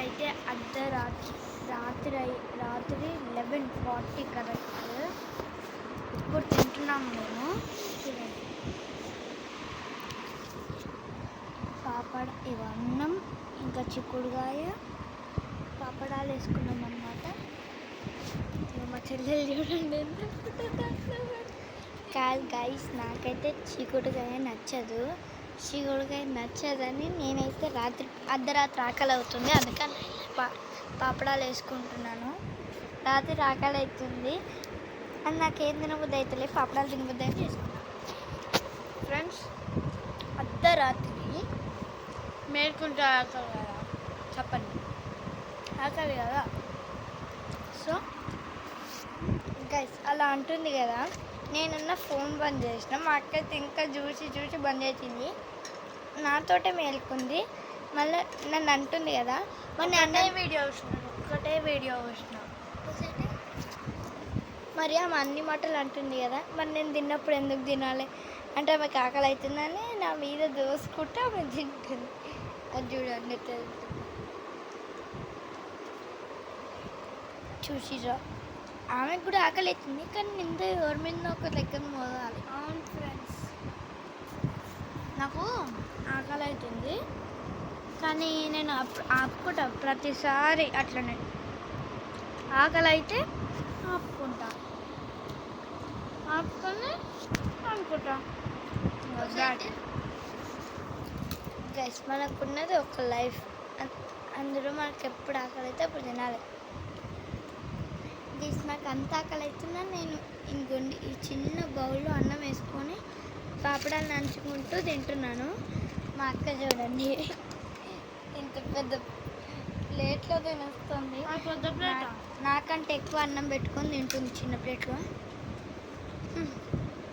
ఇప్పుడైతే రాత్రి 11:40 కరెక్ట్. ఇప్పుడు తింటున్నాము మేము. చూడండి, పాపడ ఇవన్నం ఇంకా చిక్కుడుగాయ పాపడాలు వేసుకున్నాం అన్నమాట. మా చెల్లెలు చూడండి కాదు గైస్, నాకైతే చిక్కుడుగాయ నచ్చదని నేనైతే అర్ధరాత్రి ఆకలి అవుతుంది, అందుకని పాపడాలు వేసుకుంటున్నాను. రాత్రి ఆకలి అవుతుంది అని నాకేం తినబుద్ధి అవుతుంది, పాపడాలు తినబుద్ధి అయితే వేసుకున్నాను. ఫ్రెండ్స్, అర్ధరాత్రి మేల్కుంటే ఆకలి కదా, చెప్పండి, ఆకలి కదా. సో గైస్ అలా అంటుంది కదా, నేనున్న ఫోన్ బంద్ చేసిన, మా అక్క అయితే ఇంకా చూసి బంద్ చేసింది, నాతోటే మేల్కుంది. మళ్ళీ నన్ను అంటుంది కదా, మరి ఒకటే వీడియో చూసిన మరి ఆమె అన్ని మాటలు అంటుంది కదా, మరి నేను తిన్నప్పుడు ఎందుకు తినాలి అంటే ఆమెకు ఆకలి అవుతుందని నా మీద దోసుకుంటే ఆమె తింటుంది. అది చూడండి చూసిరా, ఆమెకు కూడా ఆకలి అవుతుంది, కానీ నింద ఎవరి మీద ఒక దగ్గర మోదాలి. అవును ఫ్రెండ్స్, నాకు ఆకలి అవుతుంది కానీ నేను ఆపుకుంటా ప్రతిసారి, అట్లనే ఆకలి అయితే ఆపుకొని అనుకుంటా. గైస్, మనకున్నది ఒక లైఫ్, అందులో మనకు ఎప్పుడు ఆకలి అయితే అప్పుడు తినాలి. గైస్, నాకు అంత ఆకలి అవుతున్నా నేను ఇంకొండి ఈ చిన్న బౌల్లో అన్నం వేసుకొని పాపడాలు నంచుకుంటూ తింటున్నాను. మా అక్క చూడండి ఇంత పెద్ద ప్లేట్లో తినేస్తుంది, నాకంటే ఎక్కువ అన్నం పెట్టుకొని తింటుంది చిన్న ప్లేట్లో.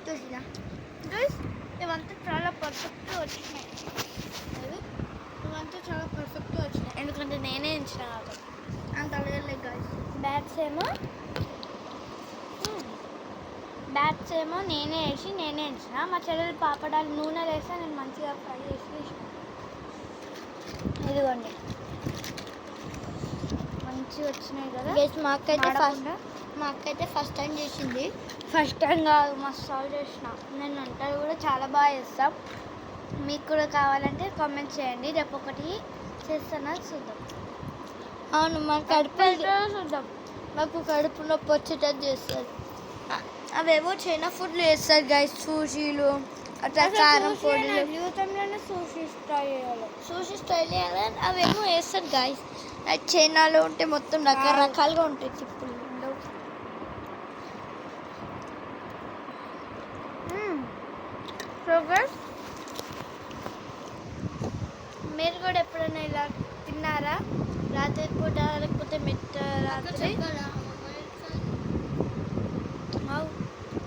చూసినా గైస్, ఇవంతా చాలా పర్ఫెక్ట్గా వచ్చినాయి, ఎందుకంటే నేనే ఎంచిన కాదు, అంత అడగలేదు గైస్. బ్యాట్స్ ఏమో నేనే ఎంచిన, మా చెల్లెలు పాపడాలు నూనె వేస్తే నేను మంచిగా ఫ్రై చేసి ఇష్టం. ఇదిగోండి మంచిగా వచ్చినాయి కదా గైస్. మా అక్క అయితే ఫస్ట్ టైం చేసింది, ఫస్ట్ టైం కాదు మసాలా చేసిన, నేను వంటలు కూడా చాలా బాగా చేస్తాం. మీకు కూడా కావాలంటే కామెంట్ చేయండి, రేపు ఒకటి చేస్తాను చూద్దాం. అవును, మాకు కడుపు నొప్పి వచ్చేటట్టు చేస్తారు. అవేవో చైనా ఫుడ్లు చేస్తారు గైస్, సూషీలు అట్లా కారం పొడులు, జీవితంలోనే సూషీ స్టైల్ చేయాలి, అవేమో వేస్తారు గైస్. అది చైనాలో ఉంటే మొత్తం రకరకాలుగా ఉంటాయి చిప్పులు. సో గైస్, మీరు కూడా ఎప్పుడైనా ఇలా తిన్నారా? రాత్రి పూట లేకపోతే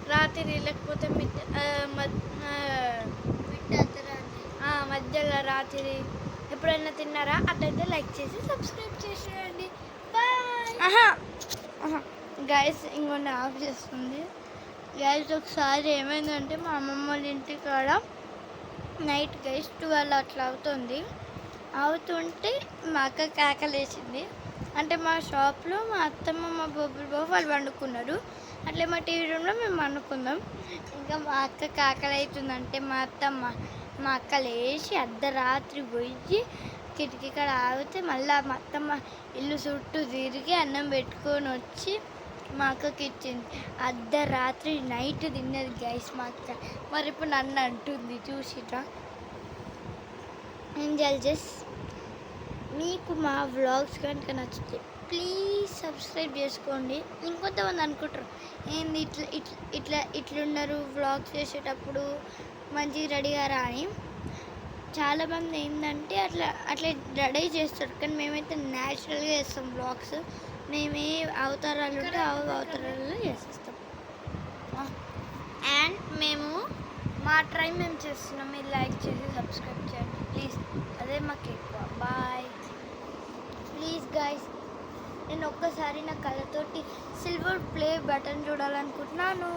రాత్రి లేకపోతే మధ్యలో రాత్రి ఎప్పుడైనా తిన్నారా? అట్లయితే లైక్ చేసి సబ్స్క్రైబ్ చేసేయండి. బాయ్. గైస్, ఇంకొన్ని ఆఫ్ చేస్తుంది గైస్. ఒకసారి ఏమైందంటే మా అమ్మమ్మ వాళ్ళ ఇంటి కాడ నైట్ గైస్ 12 అట్లా అవుతుంటే మా అక్క కేకలేసింది. అంటే మా షాప్లో మా అత్తమ్మ మా బాబు వాళ్ళు వండుకున్నారు, అట్లే మా టీవీ రూమ్లో మేము వండుకున్నాం. ఇంకా మా అక్క కేకలు అవుతుందంటే మా అక్క లేచి అర్ధరాత్రి పోయి కిటికీ కాడ ఆగితే మళ్ళీ మా అత్తమ్మ ఇల్లు చుట్టూ తిరిగి అన్నం పెట్టుకొని వచ్చి మా అక్కకి ఇచ్చింది. అర్ధరాత్రి నైట్ తిన్నది గైస్ మా అక్క. మరి ఇప్పుడు నన్ను అంటుంది చూసిరా. జడ్జెస్, మీకు మా వ్లాగ్స్ కనుక నచ్చితే ప్లీజ్ సబ్స్క్రైబ్ చేసుకోండి. ఇంకొంతమంది అనుకుంటారు ఏంది ఇట్లున్నారు వ్లాగ్స్ చేసేటప్పుడు మంచిగా రెడీ గారా అని. చాలామంది ఏంటంటే అట్లా రెడీ చేస్తారు, కానీ మేమైతే న్యాచురల్గా చేస్తాం వ్లాగ్స్. మేమే అవతారాలు ఉంటే అవతారాలలో చేసేస్తాం. అండ్ మేము మా ట్రై మేము చేస్తున్నాం, మీరు లైక్ చేసి సబ్స్క్రైబ్ చేయండి ప్లీజ్, అదే మాకు ఎక్కువ. బాయ్. ప్లీజ్ గైస్, నేను ఒక్కసారి నా కళ్ళతోటి సిల్వర్ ప్లే బటన్ చూడాలనుకుంటున్నాను.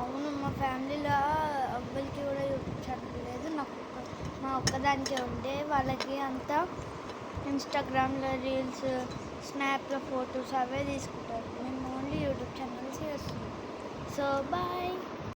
అవును, మా ఫ్యామిలీలో అబ్బాయిలకి కూడా చూపించలేదు, నాకు మా ఒక్కదానికే ఉండే, వాళ్ళకి అంతా ఇన్స్టాగ్రామ్లో రీల్స్, స్నాప్లో ఫొటోస్ అవే తీసుకుంటారు. మేము ఓన్లీ యూట్యూబ్ ఛానల్స్ చేస్తున్నాం. So bye.